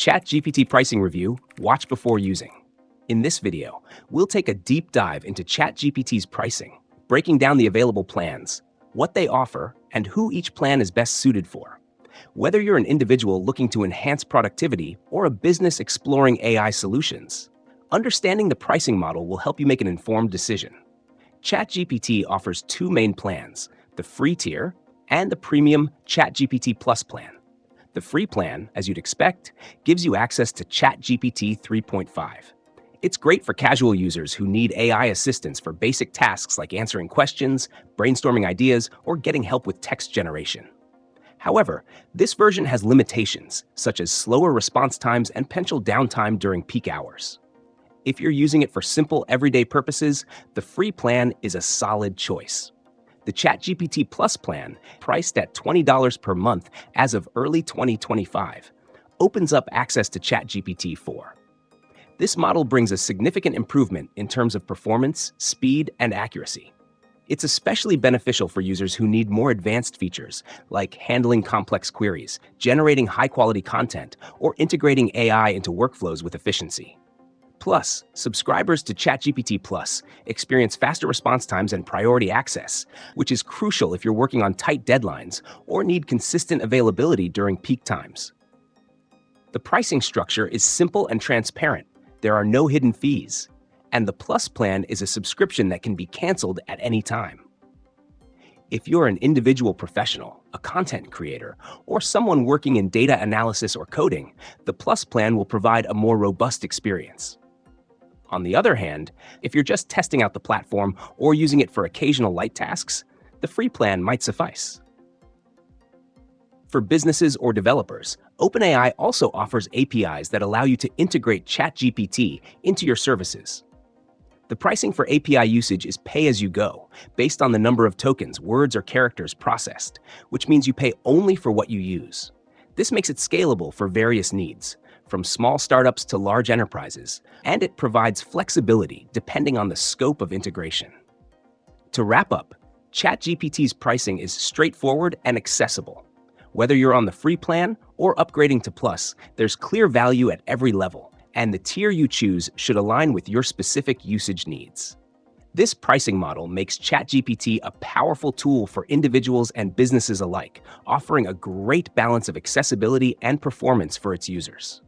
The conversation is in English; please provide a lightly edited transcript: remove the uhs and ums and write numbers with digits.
ChatGPT pricing review, watch before using. In this video, we'll take a deep dive into ChatGPT's pricing, breaking down the available plans, what they offer, and who each plan is best suited for. Whether you're an individual looking to enhance productivity or a business exploring AI solutions, understanding the pricing model will help you make an informed decision. ChatGPT offers two main plans, the free tier and the premium ChatGPT Plus plan. The free plan, as you'd expect, gives you access to ChatGPT 3.5. It's great for casual users who need AI assistance for basic tasks like answering questions, brainstorming ideas, or getting help with text generation. However, this version has limitations, such as slower response times and potential downtime during peak hours. If you're using it for simple, everyday purposes, the free plan is a solid choice. The ChatGPT Plus plan, priced at $20 per month as of early 2025, opens up access to ChatGPT 4. This model brings a significant improvement in terms of performance, speed, and accuracy. It's especially beneficial for users who need more advanced features, like handling complex queries, generating high-quality content, or integrating AI into workflows with efficiency. Plus, subscribers to ChatGPT Plus experience faster response times and priority access, which is crucial if you're working on tight deadlines or need consistent availability during peak times. The pricing structure is simple and transparent. There are no hidden fees, and the Plus plan is a subscription that can be canceled at any time. If you're an individual professional, a content creator, or someone working in data analysis or coding, the Plus plan will provide a more robust experience. On the other hand, if you're just testing out the platform or using it for occasional light tasks, the free plan might suffice. For businesses or developers, OpenAI also offers APIs that allow you to integrate ChatGPT into your services. The pricing for API usage is pay-as-you-go, based on the number of tokens, words, or characters processed, which means you pay only for what you use. This makes it scalable for various needs, from small startups to large enterprises, and it provides flexibility depending on the scope of integration. To wrap up, ChatGPT's pricing is straightforward and accessible. Whether you're on the free plan or upgrading to Plus, there's clear value at every level, and the tier you choose should align with your specific usage needs. This pricing model makes ChatGPT a powerful tool for individuals and businesses alike, offering a great balance of accessibility and performance for its users.